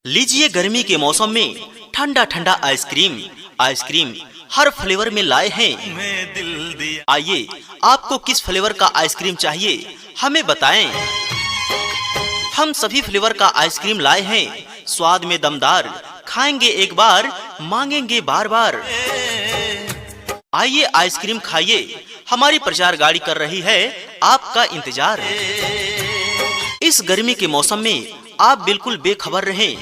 लीजिए गर्मी के मौसम में ठंडा ठंडा आइसक्रीम। आइसक्रीम हर फ्लेवर में लाए हैं। आइए, आपको किस फ्लेवर का आइसक्रीम चाहिए हमें बताएं। हम सभी फ्लेवर का आइसक्रीम लाए हैं, स्वाद में दमदार, खाएंगे एक बार, मांगेंगे बार बार। आइए आइसक्रीम खाइए, हमारी प्रचार गाड़ी कर रही है आपका इंतजार। इस गर्मी के मौसम में आप बिल्कुल बेखबर रहें,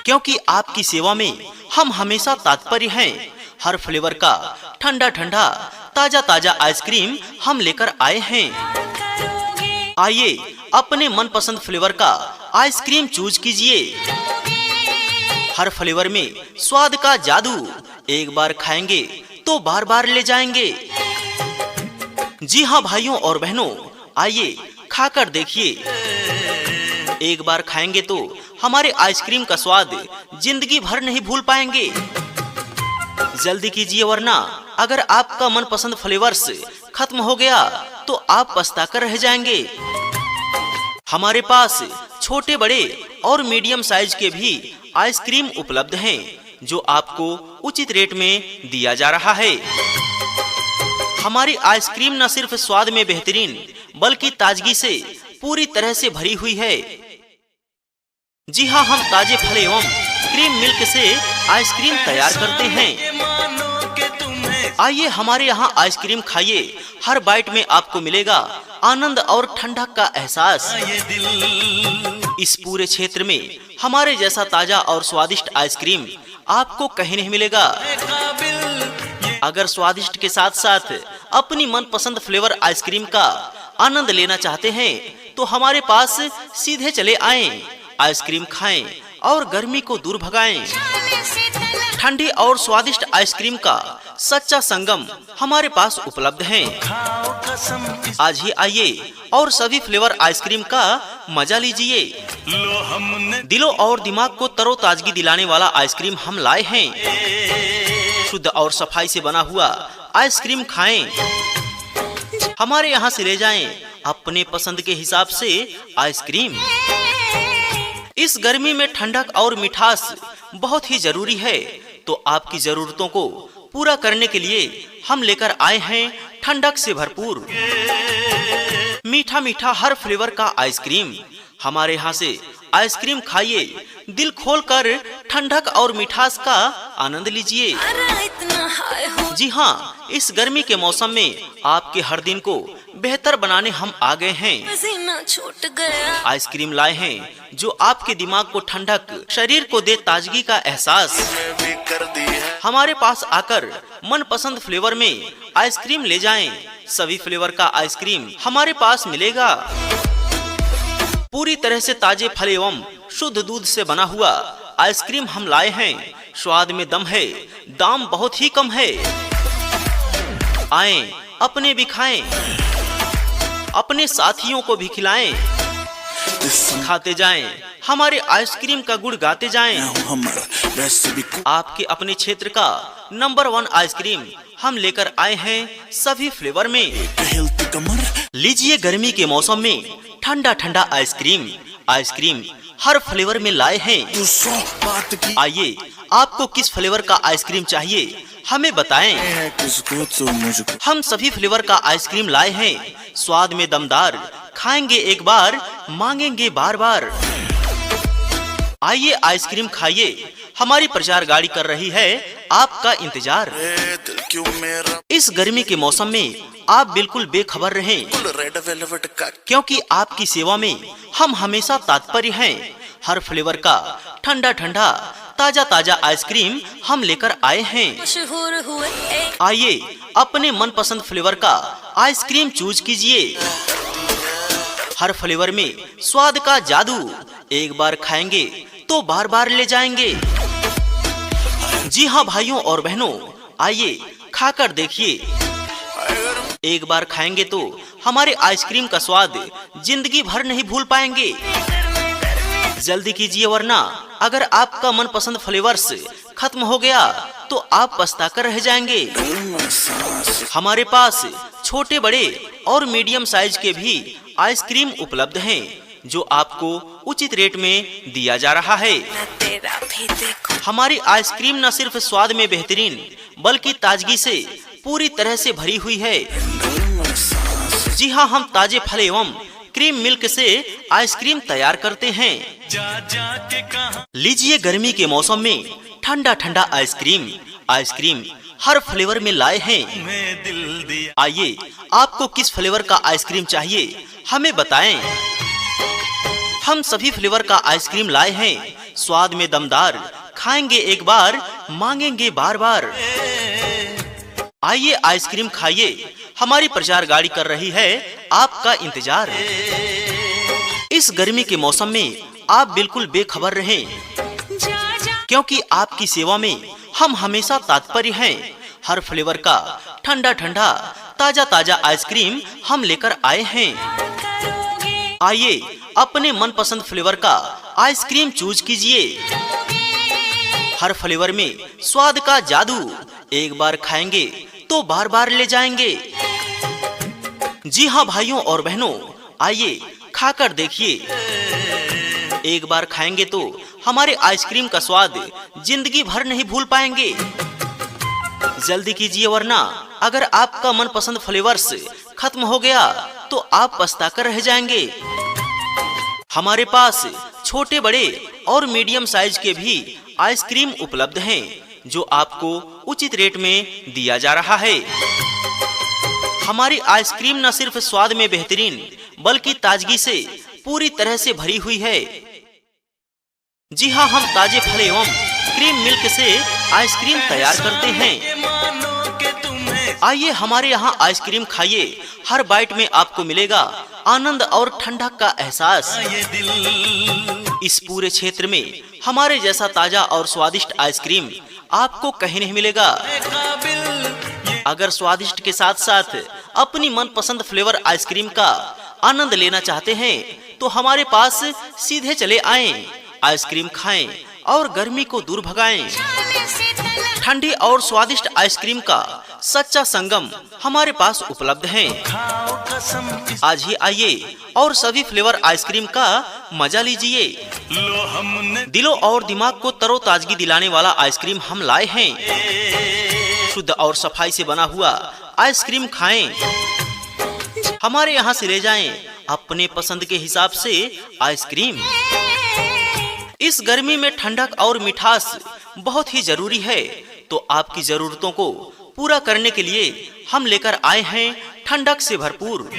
क्योंकि आपकी सेवा में हम हमेशा तत्पर हैं। हर फ्लेवर का ठंडा ठंडा ताजा ताजा आइसक्रीम हम लेकर आए हैं। आइए अपने मनपसंद फ्लेवर का आइसक्रीम चूज कीजिए। हर फ्लेवर में स्वाद का जादू, एक बार खाएंगे तो बार बार ले जाएंगे। जी हाँ भाइयों और बहनों, आइए खाकर देखिए। एक बार खाएंगे तो हमारे आइसक्रीम का स्वाद जिंदगी भर नहीं भूल पाएंगे। जल्दी कीजिए, वरना अगर आपका मनपसंद फ्लेवर्स खत्म हो गया तो आप पछता कर रह जाएंगे। हमारे पास छोटे बड़े और मीडियम साइज के भी आइसक्रीम उपलब्ध हैं, जो आपको उचित रेट में दिया जा रहा है। हमारी आइसक्रीम न सिर्फ स्वाद में बेहतरीन, बल्कि ताजगी से पूरी तरह से भरी हुई है। जी हाँ, हम ताजे फल एवं क्रीम मिल्क से आइसक्रीम तैयार करते हैं। आइए हमारे यहाँ आइसक्रीम खाइए, हर बाइट में आपको मिलेगा आनंद और ठंडक का एहसास। इस पूरे क्षेत्र में हमारे जैसा ताजा और स्वादिष्ट आइसक्रीम आपको कहीं नहीं मिलेगा। अगर स्वादिष्ट के साथ साथ अपनी मनपसंद फ्लेवर आइसक्रीम का आनंद लेना चाहते हैं तो हमारे पास सीधे चले आएं, आइसक्रीम खाएं और गर्मी को दूर भगाएं। ठंडी और स्वादिष्ट आइसक्रीम का सच्चा संगम हमारे पास उपलब्ध है। आज ही आइए और सभी फ्लेवर आइसक्रीम का मजा लीजिए। दिलों और दिमाग को तरोताजगी दिलाने वाला आइसक्रीम हम लाए हैं। शुद्ध और सफाई से बना हुआ आइसक्रीम खाएं, हमारे यहाँ से ले जाएं अपने पसंद के हिसाब से आइसक्रीम। इस गर्मी में ठंडक और मिठास बहुत ही जरूरी है, तो आपकी जरूरतों को पूरा करने के लिए हम लेकर आए हैं ठंडक से भरपूर मीठा मीठा हर फ्लेवर का आइसक्रीम। हमारे यहाँ से आइसक्रीम खाइए, दिल खोलकर ठंडक और मिठास का आनंद लीजिए। जी हाँ, इस गर्मी के मौसम में आपके हर दिन को बेहतर बनाने हम आ गए हैं। आइसक्रीम लाए हैं जो आपके दिमाग को ठंडक, शरीर को दे ताजगी का एहसास। हमारे पास आकर मनपसंद फ्लेवर में आइसक्रीम ले जाएं। सभी फ्लेवर का आइसक्रीम हमारे पास मिलेगा। पूरी तरह से ताजे फल एवं शुद्ध दूध से बना हुआ आइसक्रीम हम लाए हैं। स्वाद में दम है, दाम बहुत ही कम है। आएं, अपने भी खाएं, अपने साथियों को भी खिलाएं। खाते जाएं, हमारे आइसक्रीम का गुण गाते जाएं। आपके अपने क्षेत्र का नंबर 1 आइसक्रीम हम लेकर आए हैं सभी फ्लेवर में। लीजिए गर्मी के मौसम में ठंडा ठंडा आइसक्रीम। आइसक्रीम हर फ्लेवर में लाए हैं। आइए, आपको किस फ्लेवर का आइसक्रीम चाहिए हमें बताएं। हम सभी फ्लेवर का आइसक्रीम लाए हैं, स्वाद में दमदार, खाएंगे एक बार, मांगेंगे बार बार। आइए आइसक्रीम खाइए, हमारी प्रचार गाड़ी कर रही है आपका इंतजार। इस गर्मी के मौसम में आप बिल्कुल बेखबर रहें, क्योंकि आपकी सेवा में हम हमेशा तत्पर हैं। हर फ्लेवर का ठंडा ठंडा ताजा ताजा आइसक्रीम हम लेकर आए हैं। आइए अपने मनपसंद फ्लेवर का आइसक्रीम चूज कीजिए। हर फ्लेवर में स्वाद का जादू, एक बार खाएंगे तो बार बार ले जाएंगे। जी हाँ भाइयों और बहनों, आइए खाकर देखिए। एक बार खाएंगे तो हमारे आइसक्रीम का स्वाद जिंदगी भर नहीं भूल पाएंगे। जल्दी कीजिए, वरना अगर आपका मनपसंद फ्लेवर्स खत्म हो गया तो आप पछता कर रह जाएंगे। हमारे पास छोटे बड़े और मीडियम साइज के भी आइसक्रीम उपलब्ध हैं, जो आपको उचित रेट में दिया जा रहा है। हमारी आइसक्रीम न सिर्फ स्वाद में बेहतरीन बल्कि ताजगी से पूरी तरह से भरी हुई है। जी हाँ, हम ताजे फल एवं क्रीम मिल्क से आइसक्रीम तैयार करते हैं। लीजिए, गर्मी के मौसम में ठंडा ठंडा आइसक्रीम। आइसक्रीम हर फ्लेवर में लाए हैं। आइए, आपको किस फ्लेवर का आइसक्रीम चाहिए हमें बताएं। हम सभी फ्लेवर का आइसक्रीम लाए हैं, स्वाद में दमदार, खाएंगे एक बार मांगेंगे बार बार। आइए आइसक्रीम खाइए, हमारी प्रचार गाड़ी कर रही है आपका इंतजार। इस गर्मी के मौसम में आप बिल्कुल बेखबर रहें, क्योंकि आपकी सेवा में हम हमेशा तत्पर हैं। हर फ्लेवर का ठंडा ठंडा ताजा ताजा आइसक्रीम हम लेकर आए हैं। आइए, अपने मनपसंद फ्लेवर का आइसक्रीम चूज कीजिए। हर फ्लेवर में स्वाद का जादू, एक बार खाएंगे तो बार बार ले जाएंगे। जी हाँ भाइयों और बहनों, आइए खाकर देखिए। एक बार खाएंगे तो हमारे आइसक्रीम का स्वाद जिंदगी भर नहीं भूल पाएंगे। जल्दी कीजिए, वरना अगर आपका मनपसंद फ्लेवर्स खत्म हो गया तो आप पछताकर रह जाएंगे। हमारे पास छोटे बड़े और मीडियम साइज के भी आइसक्रीम उपलब्ध हैं, जो आपको उचित रेट में दिया जा रहा है। हमारी आइसक्रीम न सिर्फ स्वाद में बेहतरीन बल्कि ताजगी से पूरी तरह से भरी हुई है। जी हाँ, हम ताजे फल एवं क्रीम मिल्क से आइसक्रीम तैयार करते हैं। आइए हमारे यहाँ आइसक्रीम खाइए, हर बाइट में आपको मिलेगा आनंद और ठंडक का एहसास। इस पूरे क्षेत्र में हमारे जैसा ताजा और स्वादिष्ट आइसक्रीम आपको कहीं नहीं मिलेगा। अगर स्वादिष्ट के साथ साथ अपनी मनपसंद फ्लेवर आइसक्रीम का आनंद लेना चाहते हैं तो हमारे पास सीधे चले आएं, आइसक्रीम खाएं और गर्मी को दूर भगाएं। ठंडी और स्वादिष्ट आइसक्रीम का सच्चा संगम हमारे पास उपलब्ध है। आज ही आइए और सभी फ्लेवर आइसक्रीम का मजा लीजिए। दिलों और दिमाग को तरोताजगी दिलाने वाला आइसक्रीम हम लाए हैं। शुद्ध और सफाई से बना हुआ आइसक्रीम खाएं, हमारे यहाँ से ले जाएं अपने पसंद के हिसाब से आइसक्रीम। इस गर्मी में ठंडक और मिठास बहुत ही जरूरी है, तो आपकी जरूरतों को पूरा करने के लिए हम लेकर आए हैं ठंडक से भरपूर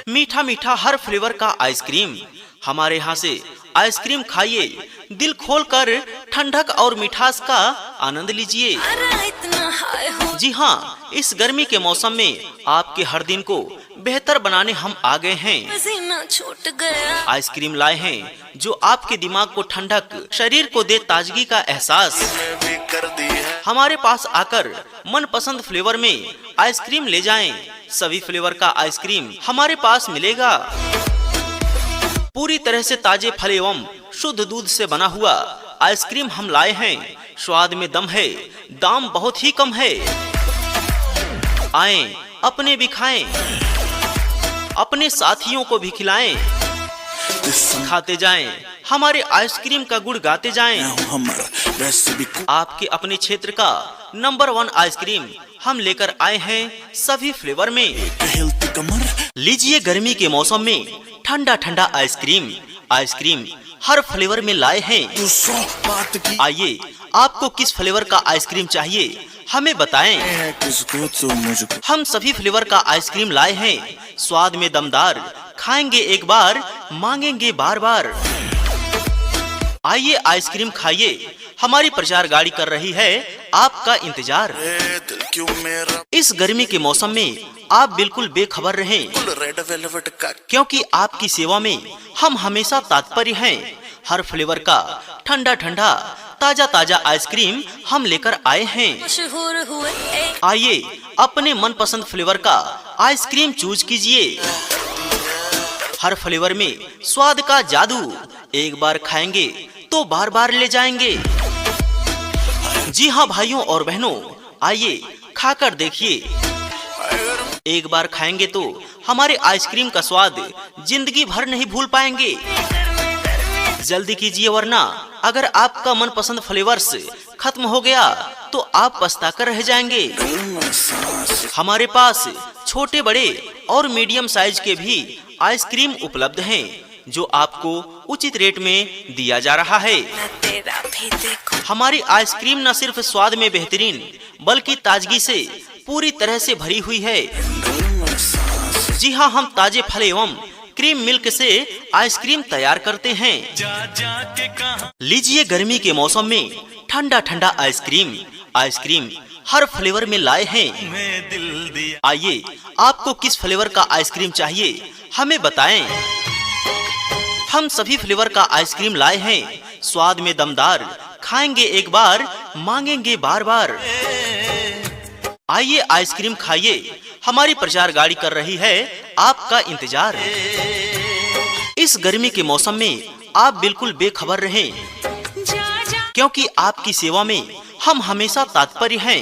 मीठा मीठा हर फ्लेवर का आइसक्रीम। हमारे यहाँ से आइसक्रीम खाइए, दिल खोलकर ठंडक और मिठास का आनंद लीजिए। जी हाँ, इस गर्मी के मौसम में आपके हर दिन को बेहतर बनाने हम आ गए हैं। आइसक्रीम लाए हैं जो आपके दिमाग को ठंडक, शरीर को दे ताजगी का एहसास। हमारे पास आकर मनपसंद फ्लेवर में आइसक्रीम ले जाएं। सभी फ्लेवर का आइसक्रीम हमारे पास मिलेगा। पूरी तरह से ताजे फल एवं शुद्ध दूध से बना हुआ आइसक्रीम हम लाए हैं। स्वाद में दम है, दाम बहुत ही कम है। आएं, अपने भी खाएं, अपने साथियों को भी खिलाएं। खाते जाएं, हमारे आइसक्रीम का गुण गाते जाएं। आपके अपने क्षेत्र का नंबर 1 आइसक्रीम हम लेकर आए हैं सभी फ्लेवर में। लीजिए, गर्मी के मौसम में ठंडा ठंडा आइसक्रीम। आइसक्रीम हर फ्लेवर में लाए हैं। आइए, आपको किस फ्लेवर का आइसक्रीम चाहिए हमें बताएं। हम सभी फ्लेवर का आइसक्रीम लाए हैं, स्वाद में दमदार, खाएंगे एक बार मांगेंगे बार बार। आइए आइसक्रीम खाइए, हमारी प्रचार गाड़ी कर रही है आपका इंतजार। इस गर्मी के मौसम में आप बिल्कुल बेखबर रहें, क्योंकि आपकी सेवा में हम हमेशा तत्पर हैं। हर फ्लेवर का ठंडा ठंडा ताजा ताजा आइसक्रीम हम लेकर आए हैं। आइए, अपने मनपसंद फ्लेवर का आइसक्रीम चूज कीजिए। हर फ्लेवर में स्वाद का जादू, एक बार खाएंगे तो बार बार ले जाएंगे। जी हाँ भाइयों और बहनों, आइए खाकर देखिए। एक बार खाएंगे तो हमारे आइसक्रीम का स्वाद जिंदगी भर नहीं भूल पाएंगे। जल्दी कीजिए, वरना अगर आपका मनपसंद फ्लेवर्स खत्म हो गया तो आप पछताकर रह जाएंगे। हमारे पास छोटे बड़े और मीडियम साइज के भी आइसक्रीम उपलब्ध हैं, जो आपको उचित रेट में दिया जा रहा है। हमारी आइसक्रीम न सिर्फ स्वाद में बेहतरीन बल्कि ताजगी से पूरी तरह से भरी हुई है। जी हाँ, हम ताजे फल एवं क्रीम मिल्क से आइसक्रीम तैयार करते हैं। लीजिए, गर्मी के मौसम में ठंडा ठंडा आइसक्रीम। आइसक्रीम हर फ्लेवर में लाए हैं। आइए, आपको किस फ्लेवर का आइसक्रीम चाहिए हमें बताएं। हम सभी फ्लेवर का आइसक्रीम लाए हैं, स्वाद में दमदार, खाएंगे एक बार मांगेंगे बार बार। आइए आइसक्रीम खाइए, हमारी प्रचार गाड़ी कर रही है आपका इंतजार। इस गर्मी के मौसम में आप बिल्कुल बेखबर रहें, क्योंकि आपकी सेवा में हम हमेशा तत्पर हैं।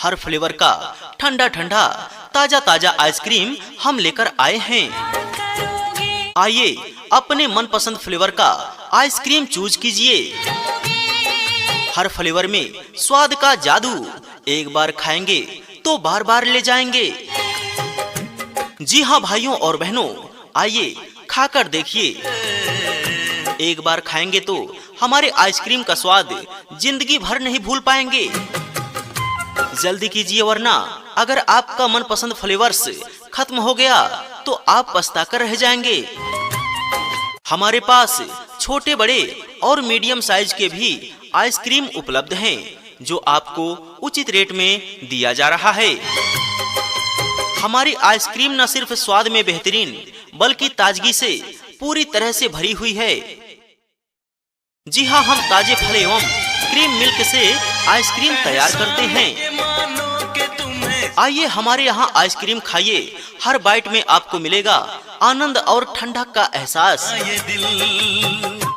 हर फ्लेवर का ठंडा ठंडा ताजा ताजा आइसक्रीम हम लेकर आए हैं। आइए, अपने मनपसंद फ्लेवर का आइसक्रीम चूज कीजिए। हर फ्लेवर में स्वाद का जादू, एक बार खाएंगे तो बार बार ले जाएंगे। जी हाँ भाइयों और बहनों, आइए खाकर देखिए। एक बार खाएंगे तो हमारे आइसक्रीम का स्वाद जिंदगी भर नहीं भूल पाएंगे। जल्दी कीजिए, वरना अगर आपका मनपसंद फ्लेवर्स खत्म हो गया तो आप पछताकर रह जाएंगे। हमारे पास छोटे बड़े और मीडियम साइज के भी आइसक्रीम उपलब्ध हैं, जो आपको उचित रेट में दिया जा रहा है। हमारी आइसक्रीम न सिर्फ स्वाद में बेहतरीन बल्कि ताजगी से पूरी तरह से भरी हुई है। जी हाँ, हम ताजे फल एवं क्रीम मिल्क से आइसक्रीम तैयार करते हैं। आइए हमारे यहाँ आइसक्रीम खाइए, हर बाइट में आपको मिलेगा आनंद और ठंडक का एहसास।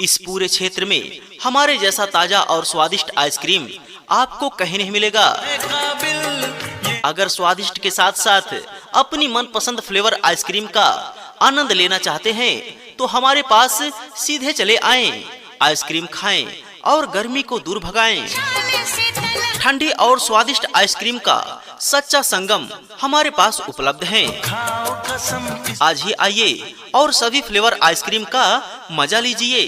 इस पूरे क्षेत्र में हमारे जैसा ताजा और स्वादिष्ट आइसक्रीम आपको कहीं नहीं मिलेगा। अगर स्वादिष्ट के साथ साथ अपनी मनपसंद फ्लेवर आइसक्रीम का आनंद लेना चाहते हैं तो हमारे पास सीधे चले आएं, आइसक्रीम खाएं और गर्मी को दूर भगाएं। ठंडी और स्वादिष्ट आइसक्रीम का सच्चा संगम हमारे पास उपलब्ध है। आज ही आइए और सभी फ्लेवर आइसक्रीम का मजा लीजिए।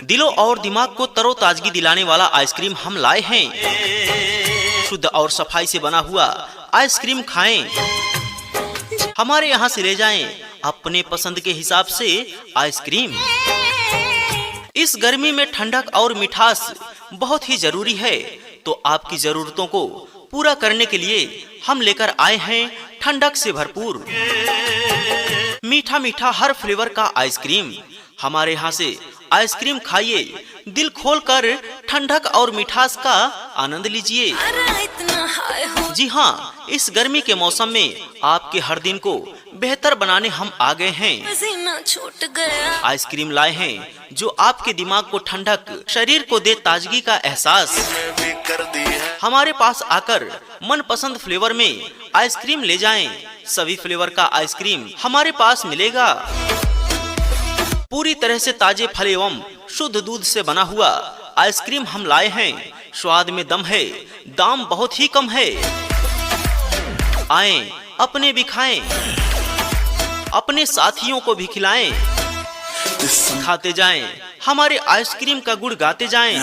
दिलों और दिमाग को तरोताजगी दिलाने वाला आइसक्रीम हम लाए हैं। शुद्ध और सफाई से बना हुआ आइसक्रीम खाएं, हमारे यहाँ से ले जाएं अपने पसंद के हिसाब से आइसक्रीम। इस गर्मी में ठंडक और मिठास बहुत ही जरूरी है, तो आपकी जरूरतों को पूरा करने के लिए हम लेकर आए हैं ठंडक से भरपूर मीठा मीठा हर फ्लेवर का आइसक्रीम। हमारे यहाँ से आइसक्रीम खाइए, दिल खोलकर ठंडक और मिठास का आनंद लीजिए। जी हाँ, इस गर्मी के मौसम में आपके हर दिन को बेहतर बनाने हम आ गए हैं। आइसक्रीम लाए हैं जो आपके दिमाग को ठंडक, शरीर को दे ताजगी का एहसास। हमारे पास आकर मनपसंद फ्लेवर में आइसक्रीम ले जाएं। सभी फ्लेवर का आइसक्रीम हमारे पास मिलेगा। पूरी तरह से ताजे फल एवं शुद्ध दूध से बना हुआ आइसक्रीम हम लाए हैं। स्वाद में दम है, दाम बहुत ही कम है। आएं, अपने भी खाएं, अपने साथियों को भी खिलाएं। खाते जाएं, हमारे आइसक्रीम का गुण गाते जाएं।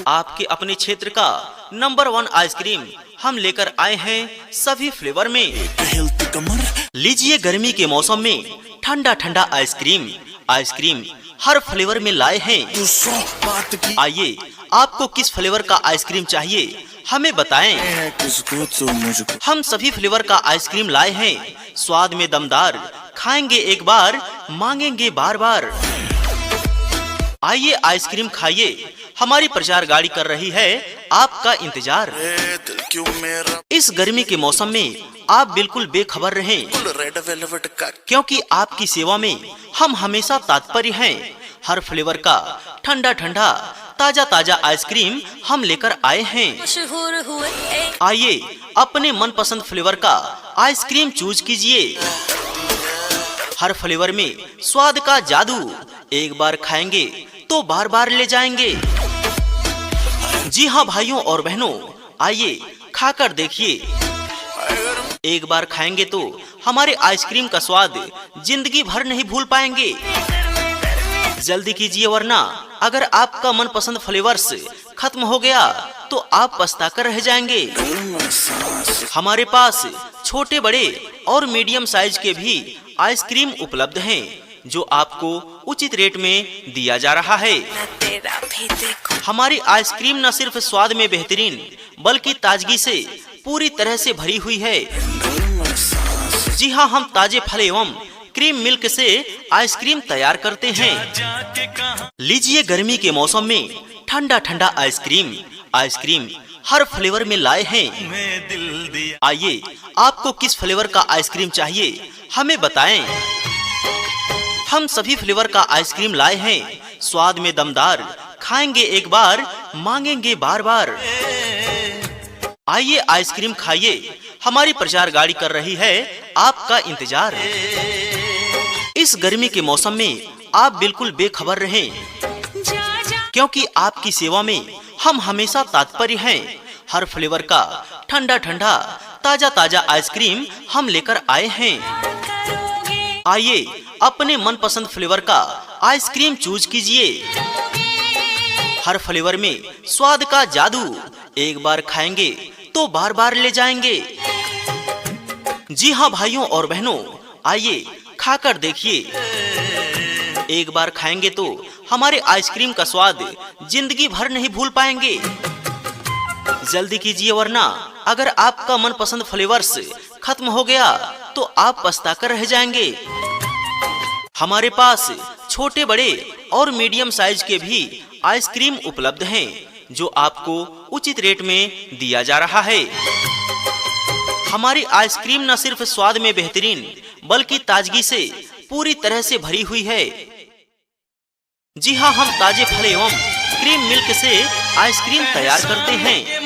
आपके अपने क्षेत्र का नंबर 1 आइसक्रीम हम लेकर आए हैं सभी फ्लेवर में। लीजिए, गर्मी के मौसम में ठंडा ठंडा आइसक्रीम। आइसक्रीम हर फ्लेवर में लाए हैं। आइए, आपको किस फ्लेवर का आइसक्रीम चाहिए हमें बताएं। हम सभी फ्लेवर का आइसक्रीम लाए हैं, स्वाद में दमदार, खाएंगे एक बार मांगेंगे बार बार। आइए आइसक्रीम खाइए, हमारी प्रचार गाड़ी कर रही है आपका इंतजार। इस गर्मी के मौसम में आप बिल्कुल बेखबर रहें, क्योंकि आपकी सेवा में हम हमेशा तत्पर हैं। हर फ्लेवर का ठंडा ठंडा ताजा ताजा आइसक्रीम हम लेकर आए हैं। आइए, अपने मनपसंद फ्लेवर का आइसक्रीम चूज कीजिए। हर फ्लेवर में स्वाद का जादू, एक बार खाएंगे तो बार बार ले जाएंगे। जी हाँ भाइयों और बहनों, आइए खाकर देखिए। एक बार खाएंगे तो हमारे आइसक्रीम का स्वाद जिंदगी भर नहीं भूल पाएंगे। जल्दी कीजिए, वरना अगर आपका मनपसंद फ्लेवर्स खत्म हो गया तो आप पछताकर रह जाएंगे। हमारे पास छोटे बड़े और मीडियम साइज के भी आइसक्रीम उपलब्ध हैं, जो आपको उचित रेट में दिया जा रहा है। हमारी आइसक्रीम न सिर्फ स्वाद में बेहतरीन बल्कि ताजगी से पूरी तरह से भरी हुई है। जी हाँ, हम ताजे फल एवं क्रीम मिल्क से आइसक्रीम तैयार करते हैं। लीजिए, गर्मी के मौसम में ठंडा ठंडा आइसक्रीम। आइसक्रीम हर फ्लेवर में लाए हैं। आइए, आपको किस फ्लेवर का आइसक्रीम चाहिए हमें बताएं। हम सभी फ्लेवर का आइसक्रीम लाए हैं, स्वाद में दमदार, खाएंगे एक बार मांगेंगे बार बार। आइए आइसक्रीम खाइए, हमारी प्रचार गाड़ी कर रही है आपका इंतजार। इस गर्मी के मौसम में आप बिल्कुल बेखबर रहें, क्योंकि आपकी सेवा में हम हमेशा तत्पर हैं। हर फ्लेवर का ठंडा ठंडा ताजा ताजा आइसक्रीम हम लेकर आए हैं। आइए अपने मनपसंद फ्लेवर का आइसक्रीम चूज कीजिए। हर फ्लेवर में स्वाद का जादू, एक बार खाएंगे तो बार बार ले जाएंगे। जी हाँ भाइयों और बहनों, आइए खाकर देखिए। एक बार खाएंगे तो हमारे आइसक्रीम का स्वाद जिंदगी भर नहीं भूल पाएंगे। जल्दी कीजिए, वरना अगर आपका मनपसंद फ्लेवर्स खत्म हो गया तो आप पछताकर रह जाएंगे। हमारे पास छोटे बड़े और मीडियम साइज के भी आइसक्रीम उपलब्ध हैं, जो आपको उचित रेट में दिया जा रहा है। हमारी आइसक्रीम न सिर्फ स्वाद में बेहतरीन बल्कि ताजगी से पूरी तरह से भरी हुई है। जी हाँ, हम ताजे फल एवं क्रीम मिल्क से आइसक्रीम तैयार करते हैं।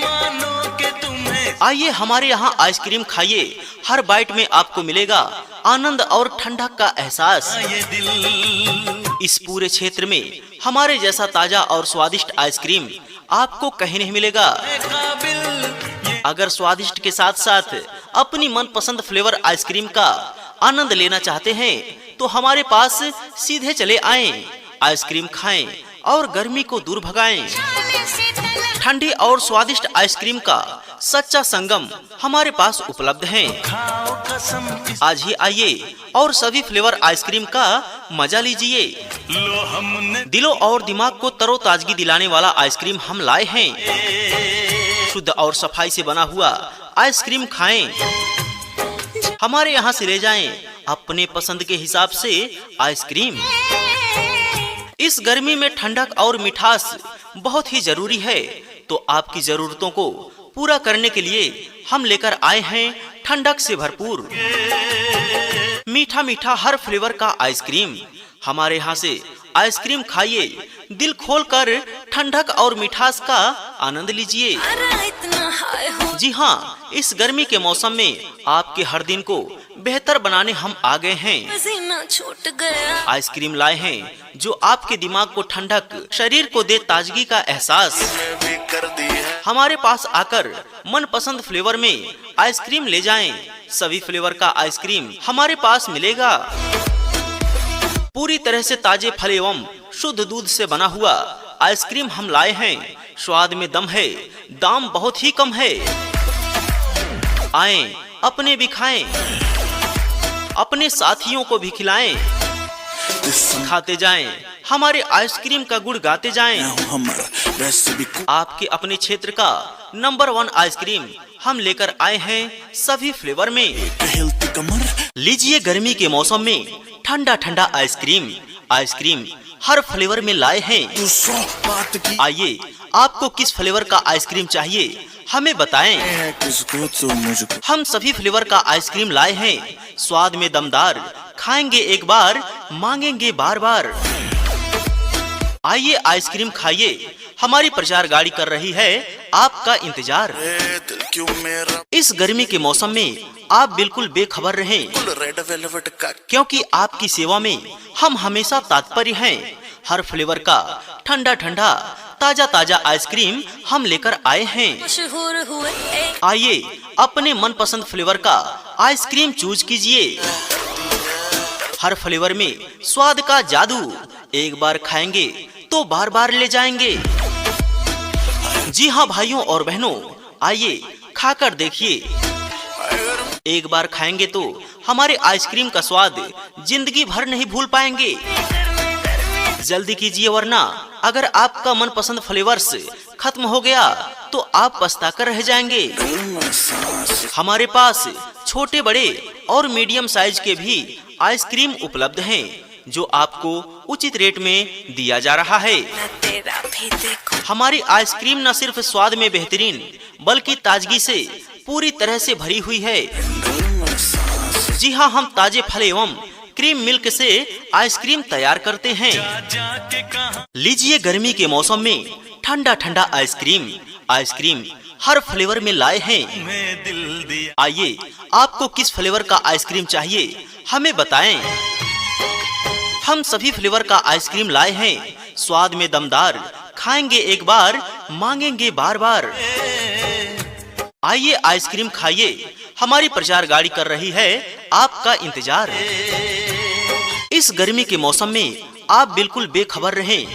आइए हमारे यहाँ आइसक्रीम खाइए, हर बाइट में आपको मिलेगा आनंद और ठंडक का एहसास। इस पूरे क्षेत्र में हमारे जैसा ताजा और स्वादिष्ट आइसक्रीम आपको कहीं नहीं मिलेगा। अगर स्वादिष्ट के साथ साथ अपनी मनपसंद फ्लेवर आइसक्रीम का आनंद लेना चाहते हैं तो हमारे पास सीधे चले आएं, आइसक्रीम खाएं और गर्मी को दूर भगाएं। ठंडी और स्वादिष्ट आइसक्रीम का सच्चा संगम हमारे पास उपलब्ध है। आज ही आइए और सभी फ्लेवर आइसक्रीम का मजा लीजिए। दिलों और दिमाग को तरोताजगी दिलाने वाला आइसक्रीम हम लाए हैं। शुद्ध और सफाई से बना हुआ आइसक्रीम खाएं, हमारे यहाँ से ले जाएं अपने पसंद के हिसाब से आइसक्रीम। इस गर्मी में ठंडक और मिठास बहुत ही जरूरी है, तो आपकी जरूरतों को पूरा करने के लिए हम लेकर आए हैं ठंडक से भरपूर मीठा मीठा हर फ्लेवर का आइसक्रीम। हमारे यहाँ से आइसक्रीम खाइए, दिल खोलकर ठंडक और मिठास का आनंद लीजिए। जी हाँ, इस गर्मी के मौसम में आपके हर दिन को बेहतर बनाने हम आ गए हैं। छूट गया। आइसक्रीम लाए हैं जो आपके दिमाग को ठंडक, शरीर को दे ताजगी का एहसास। हमारे पास आकर मनपसंद फ्लेवर में आइसक्रीम ले जाएं। सभी फ्लेवर का आइसक्रीम हमारे पास मिलेगा। पूरी तरह से ताजे फल एवं शुद्ध दूध से बना हुआ आइसक्रीम हम लाए हैं। स्वाद में दम है, दाम बहुत ही कम है। आएं, अपने भी खाएं, अपने साथियों को भी खिलाएं। खाते जाएं, हमारे आइसक्रीम का गुण गाते जाएं। आपके अपने क्षेत्र का नंबर 1 आइसक्रीम हम लेकर आए हैं सभी फ्लेवर में। लीजिए, गर्मी के मौसम में ठंडा ठंडा आइसक्रीम। आइसक्रीम हर फ्लेवर में लाए हैं। आइए, आपको किस फ्लेवर का आइसक्रीम चाहिए हमें बताएं। हम सभी फ्लेवर का आइसक्रीम लाए हैं। स्वाद में दमदार, खाएंगे एक बार मांगेंगे बार बार। आइए आइसक्रीम खाइए, हमारी प्रचार गाड़ी कर रही है आपका इंतजार। इस गर्मी के मौसम में आप बिल्कुल बेखबर रहें, क्योंकि आपकी सेवा में हम हमेशा तत्पर हैं। हर फ्लेवर का ठंडा ठंडा ताजा ताजा आइसक्रीम हम लेकर आए हैं। आइए अपने मनपसंद फ्लेवर का आइसक्रीम चूज कीजिए। हर फ्लेवर में स्वाद का जादू, एक बार खाएंगे तो बार बार ले जाएंगे। जी हाँ भाइयों और बहनों, आइए खाकर देखिए। एक बार खाएंगे तो हमारे आइसक्रीम का स्वाद जिंदगी भर नहीं भूल पाएंगे। जल्दी कीजिए, वरना अगर आपका मनपसंद फ्लेवर्स खत्म हो गया तो आप पछताकर रह जाएंगे। हमारे पास छोटे बड़े और मीडियम साइज के भी आइसक्रीम उपलब्ध हैं, जो आपको उचित रेट में दिया जा रहा है। हमारी आइसक्रीम न सिर्फ स्वाद में बेहतरीन बल्कि ताजगी से पूरी तरह से भरी हुई है। जी हाँ, हम ताजे फल एवं क्रीम मिल्क से आइसक्रीम तैयार करते हैं। लीजिए, गर्मी के मौसम में ठंडा ठंडा आइसक्रीम। आइसक्रीम हर फ्लेवर में लाए हैं। आइए, आपको किस फ्लेवर का आइसक्रीम चाहिए हमें बताएं। हम सभी फ्लेवर का आइसक्रीम लाए हैं, स्वाद में दमदार। खाएंगे एक बार, मांगेंगे बार बार। आइए आइसक्रीम खाइए, हमारी प्रचार गाड़ी कर रही है आपका इंतजार। इस गर्मी के मौसम में आप बिल्कुल बेखबर रहें,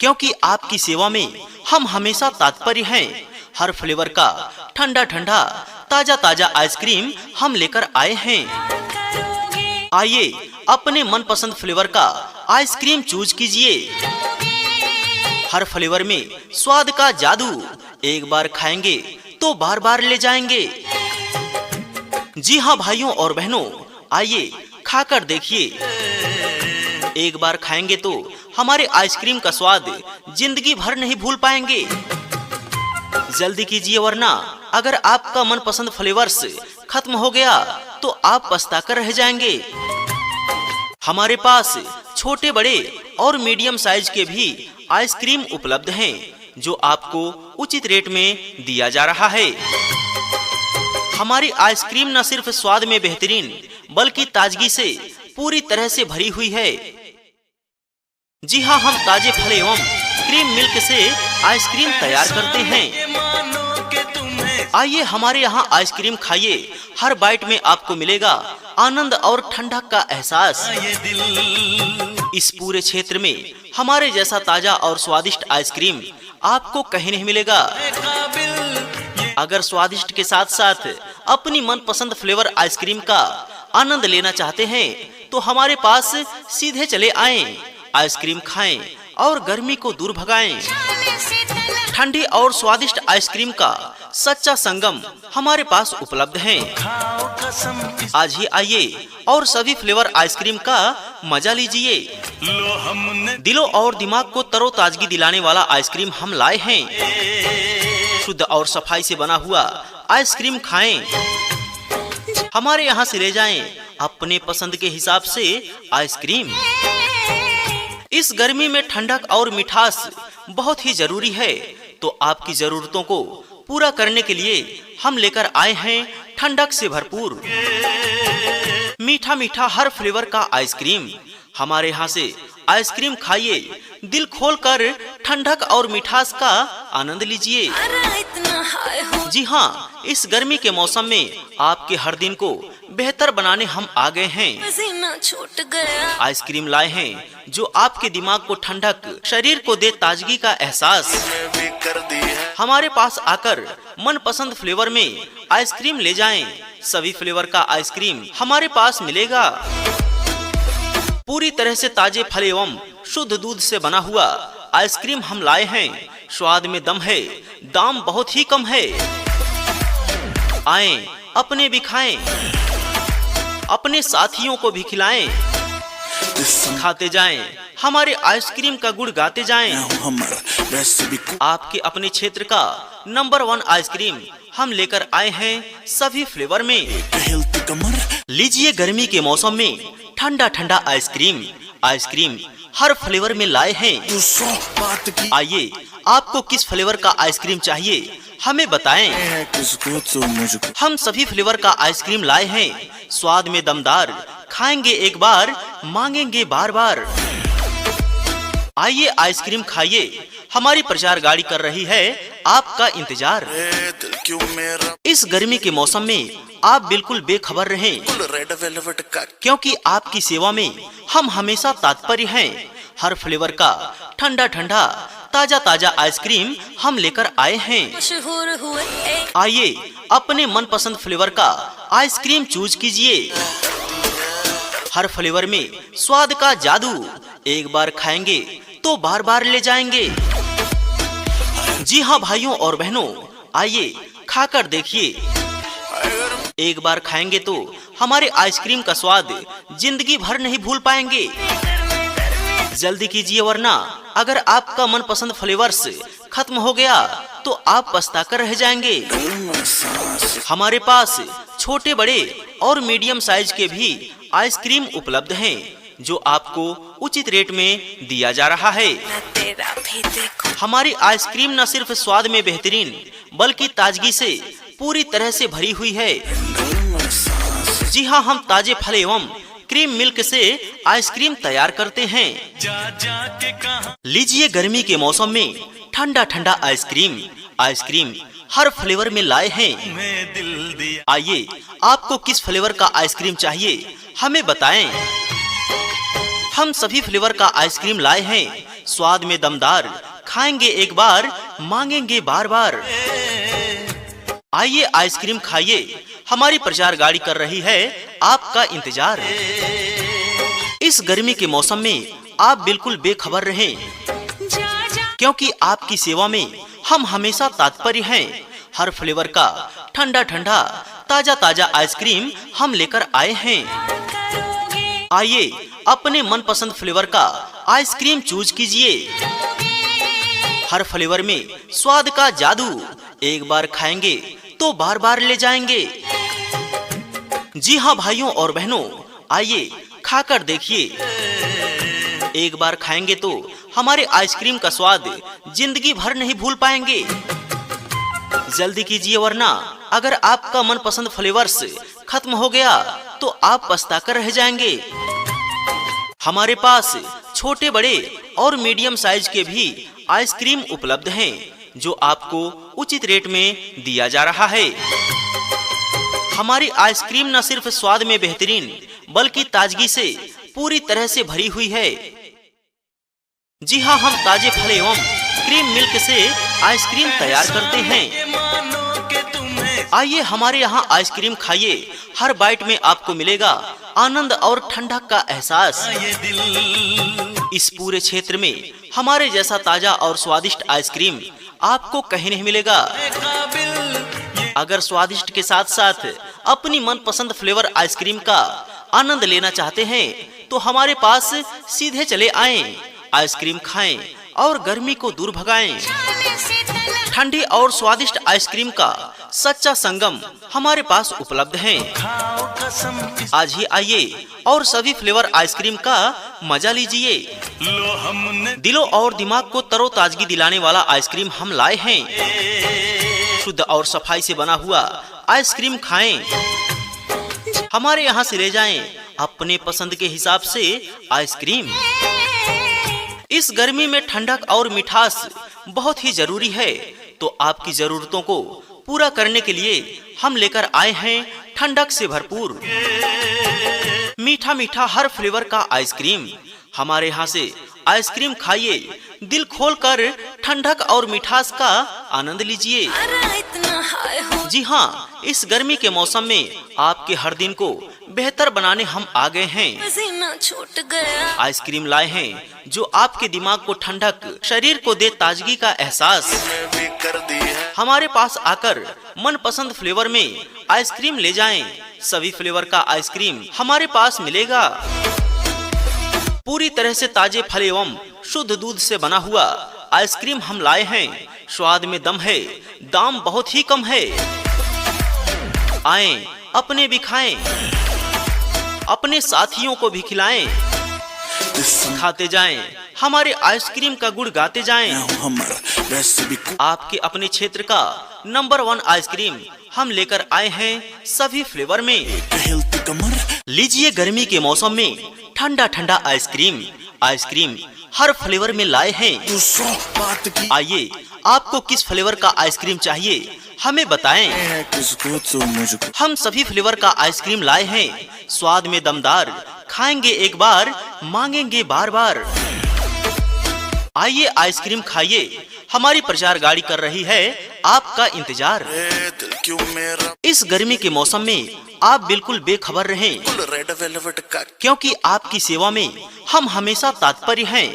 क्योंकि आपकी सेवा में हम हमेशा तत्पर हैं। हर फ्लेवर का ठंडा ठंडा ताजा ताजा आइसक्रीम हम लेकर आए हैं। आइए अपने मनपसंद फ्लेवर का आइसक्रीम चूज कीजिए। हर फ्लेवर में स्वाद का जादू, एक बार खाएंगे तो बार बार ले जाएंगे। जी हाँ भाइयों और बहनों, आइए खाकर देखिए। एक बार खाएंगे तो हमारे आइसक्रीम का स्वाद जिंदगी भर नहीं भूल पाएंगे। जल्दी कीजिए, वरना अगर आपका मनपसंद फ्लेवर्स खत्म हो गया तो आप पछताकर रह जाएंगे। हमारे पास छोटे बड़े और मीडियम साइज के भी आइसक्रीम उपलब्ध हैं, जो आपको उचित रेट में दिया जा रहा है। हमारी आइसक्रीम न सिर्फ स्वाद में बेहतरीन बल्कि ताजगी से पूरी तरह से भरी हुई है। जी हाँ, हम ताजे फल एवं क्रीम मिल्क से आइसक्रीम तैयार करते हैं। आइए हमारे यहाँ आइसक्रीम खाइए। हर बाइट में आपको मिलेगा आनंद और ठंडक का एहसास। इस पूरे क्षेत्र में हमारे जैसा ताजा और स्वादिष्ट आइसक्रीम आपको कहीं नहीं मिलेगा। अगर स्वादिष्ट के साथ साथ अपनी मनपसंद फ्लेवर आइसक्रीम का आनंद लेना चाहते हैं तो हमारे पास सीधे चले आएं। आइसक्रीम खाएं और गर्मी को दूर भगाएं। ठंडी और स्वादिष्ट आइसक्रीम का सच्चा संगम हमारे पास उपलब्ध है। आज ही आइए और सभी फ्लेवर आइसक्रीम का मजा लीजिए। दिलों और दिमाग को तरोताजगी दिलाने वाला आइसक्रीम हम लाए हैं। शुद्ध और सफाई से बना हुआ आइसक्रीम खाएं। हमारे यहाँ से ले जाएं अपने पसंद के हिसाब से आइसक्रीम। इस गर्मी में ठंडक और मिठास बहुत ही जरूरी है, तो आपकी जरूरतों को पूरा करने के लिए हम लेकर आए हैं ठंडक से भरपूर मीठा मीठा हर फ्लेवर का आइसक्रीम। हमारे यहाँ से आइसक्रीम खाइए, दिल खोलकर ठंडक और मिठास का आनंद लीजिए। जी हाँ, इस गर्मी के मौसम में आपके हर दिन को बेहतर बनाने हम आ गए हैं। आइसक्रीम लाए हैं जो आपके दिमाग को ठंडक, शरीर को दे ताजगी का एहसास। हमारे पास आकर मनपसंद फ्लेवर में आइसक्रीम ले जाएं। सभी फ्लेवर का आइसक्रीम हमारे पास मिलेगा। पूरी तरह से ताजे फल एवं शुद्ध दूध से बना हुआ आइसक्रीम हम लाए हैं। स्वाद में दम है, दाम बहुत ही कम है। आएं, अपने भी खाएं, अपने साथियों को भी खिलाएं। खाते जाएं, हमारे आइसक्रीम का गुण गाते जाएं। आपके अपने क्षेत्र का नंबर 1 आइसक्रीम हम लेकर आए हैं सभी फ्लेवर में। लीजिए, गर्मी के मौसम में ठंडा ठंडा आइसक्रीम। आइसक्रीम हर फ्लेवर में लाए हैं। आइए, आपको किस फ्लेवर का आइसक्रीम चाहिए हमें बताएं। किसको तो मुझको। हम सभी फ्लेवर का आइसक्रीम लाए हैं, स्वाद में दमदार, खाएंगे एक बार, मांगेंगे बार बार। आइए आइसक्रीम खाइए, हमारी प्रचार गाड़ी कर रही है आपका इंतजार। दिल क्यों मेरा इस गर्मी के मौसम में आप बिल्कुल बेखबर रहें, रेड वेलवेट का क्योंकि आपकी सेवा में हम हमेशा तत्पर हैं। हर फ्लेवर का ठंडा ठंडा ताजा ताजा आइसक्रीम हम लेकर आए हैं। मशहूर हुए आइए अपने मनपसंद फ्लेवर का आइसक्रीम चूज कीजिए। हर फ्लेवर में स्वाद का जादू, एक बार खाएंगे तो बार बार ले जाएंगे। जी हाँ भाइयों और बहनों, आइए खाकर देखिए। एक बार खाएंगे तो हमारे आइसक्रीम का स्वाद जिंदगी भर नहीं भूल पाएंगे। जल्दी कीजिए, वरना अगर आपका मनपसंद फ्लेवर्स खत्म हो गया तो आप पछताकर रह जाएंगे। हमारे पास छोटे बड़े और मीडियम साइज के भी आइसक्रीम उपलब्ध हैं, जो आपको उचित रेट में दिया जा रहा है। तेरा भी देखो। हमारी आइसक्रीम न सिर्फ स्वाद में बेहतरीन, बल्कि ताजगी से पूरी तरह से भरी हुई है। जी हाँ, हम ताजे फल एवं क्रीम मिल्क से आइसक्रीम तैयार करते हैं। लीजिए गर्मी के मौसम में ठंडा ठंडा आइसक्रीम। आइसक्रीम हर फ्लेवर में लाए हैं। आइए आपको किस फ्लेवर का आइसक्रीम चाहिए हमें बताएं। हम सभी फ्लेवर का आइसक्रीम लाए हैं, स्वाद में दमदार, खाएंगे एक बार, मांगेंगे बार बार। आइए आइसक्रीम खाइए, हमारी प्रचार गाड़ी कर रही है आपका इंतजार। इस गर्मी के मौसम में आप बिल्कुल बेखबर रहें, क्योंकि आपकी सेवा में हम हमेशा तत्पर हैं। हर फ्लेवर का ठंडा ठंडा ताजा ताजा आइसक्रीम हम लेकर आए हैं। आइए अपने मनपसंद फ्लेवर का आइसक्रीम चूज कीजिए। हर फ्लेवर में स्वाद का जादू, एक बार खाएंगे तो बार बार ले जाएंगे। जी हाँ भाइयों और बहनों, आइए खाकर देखिए। एक बार खाएंगे तो हमारे आइसक्रीम का स्वाद जिंदगी भर नहीं भूल पाएंगे। जल्दी कीजिए, वरना अगर आपका मनपसंद फ्लेवर्स खत्म हो गया तो आप पछताकर रह जाएंगे। हमारे पास छोटे बड़े और मीडियम साइज के भी आइसक्रीम उपलब्ध हैं, जो आपको उचित रेट में दिया जा रहा है। हमारी आइसक्रीम न सिर्फ स्वाद में बेहतरीन, बल्कि ताजगी से पूरी तरह से भरी हुई है। जी हाँ, हम ताजे फल एवं क्रीम मिल्क से आइसक्रीम तैयार करते हैं। आइए हमारे यहाँ आइसक्रीम खाइए, हर बाइट में आपको मिलेगा आनंद और ठंडक का एहसास। इस पूरे क्षेत्र में हमारे जैसा ताजा और स्वादिष्ट आइसक्रीम आपको कहीं नहीं मिलेगा। अगर स्वादिष्ट के साथ साथ अपनी मनपसंद फ्लेवर आइसक्रीम का आनंद लेना चाहते हैं तो हमारे पास सीधे चले आएं, आइसक्रीम खाएं और गर्मी को दूर भगाएं। ठंडी और स्वादिष्ट आइसक्रीम का सच्चा संगम हमारे पास उपलब्ध है। आज ही आइए और सभी फ्लेवर आइसक्रीम का मजा लीजिए। दिलों और दिमाग को तरोताजगी दिलाने वाला आइसक्रीम हम लाए हैं। शुद्ध और सफाई से बना हुआ आइसक्रीम खाएं, हमारे यहाँ से ले जाएं अपने पसंद के हिसाब से आइसक्रीम। इस गर्मी में ठंडक और मिठास बहुत ही जरूरी है, तो आपकी जरूरतों को पूरा करने के लिए हम लेकर आए हैं ठंडक से भरपूर मीठा मीठा हर फ्लेवर का आइसक्रीम। हमारे यहाँ से आइसक्रीम खाइए, दिल खोलकर ठंडक और मिठास का आनंद लीजिए। जी हाँ, इस गर्मी के मौसम में आपके हर दिन को बेहतर बनाने हम आ गए हैं। छूट गया। आइसक्रीम लाए हैं जो आपके दिमाग को ठंडक, शरीर को दे ताजगी का एहसास। हमारे पास आकर मनपसंद फ्लेवर में आइसक्रीम ले जाएं। सभी फ्लेवर का आइसक्रीम हमारे पास मिलेगा। पूरी तरह से ताजे फल एवं शुद्ध दूध से बना हुआ आइसक्रीम हम लाए हैं। स्वाद में दम है, दाम बहुत ही कम है। आएं, अपने भी खाएं, अपने साथियों को भी खिलाएं। खाते जाएं, हमारे आइसक्रीम का गुण गाते जाएं। आपके अपने क्षेत्र का नंबर 1 आइसक्रीम हम लेकर आए हैं सभी फ्लेवर में। हिलती कमर लीजिए गर्मी के मौसम में ठंडा ठंडा आइसक्रीम। आइसक्रीम हर फ्लेवर में लाए हैं। तू सौ बात की आइए, आपको किस फ्लेवर का आइसक्रीम चाहिए हमें बताएं। है किसको तो मुझको। हम सभी फ्लेवर का आइसक्रीम लाए हैं, स्वाद में दमदार, खाएंगे एक बार मांगेंगे बार बार। आइए आइसक्रीम खाइए, हमारी प्रचार गाड़ी कर रही है आपका इंतजार। ए दिल क्यों मेरा इस गर्मी के मौसम में आप बिल्कुल बेखबर रहें, फुल रेड वेलवेट का क्योंकि आपकी सेवा में हम हमेशा तत्पर हैं।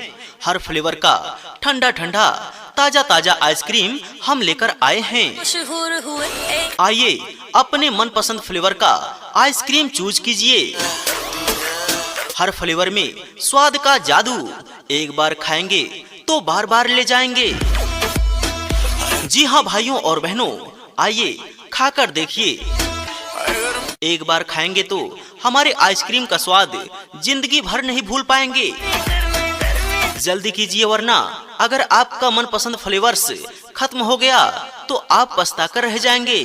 हर फ्लेवर का ठंडा ठंडा ताजा ताजा आइसक्रीम हम लेकर आए हैं। मशहूर हुए ए, आइए अपने मनपसंद फ्लेवर का आइसक्रीम चूज कीजिए। हर फ्लेवर में स्वाद का जादू, एक बार खाएंगे तो बार बार ले जाएंगे। जी हाँ भाइयों और बहनों, आइए खाकर देखिए। एक बार खाएंगे तो हमारे आइसक्रीम का स्वाद जिंदगी भर नहीं भूल पाएंगे। जल्दी कीजिए, वरना अगर आपका मनपसंद फ्लेवर्स खत्म हो गया तो आप पछता कर रह जाएंगे।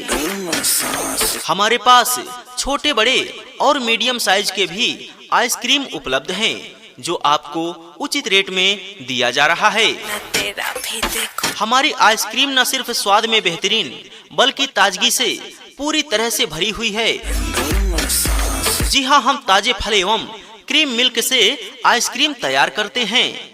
हमारे पास छोटे बड़े और मीडियम साइज के भी आइसक्रीम उपलब्ध हैं, जो आपको उचित रेट में दिया जा रहा है। मैं तेरा भी देखूं। हमारी आइसक्रीम न सिर्फ स्वाद में बेहतरीन बल्कि ताजगी से पूरी तरह से भरी हुई है। जी हाँ, हम ताजे फल एवं क्रीम मिल्क से आइसक्रीम तैयार करते हैं।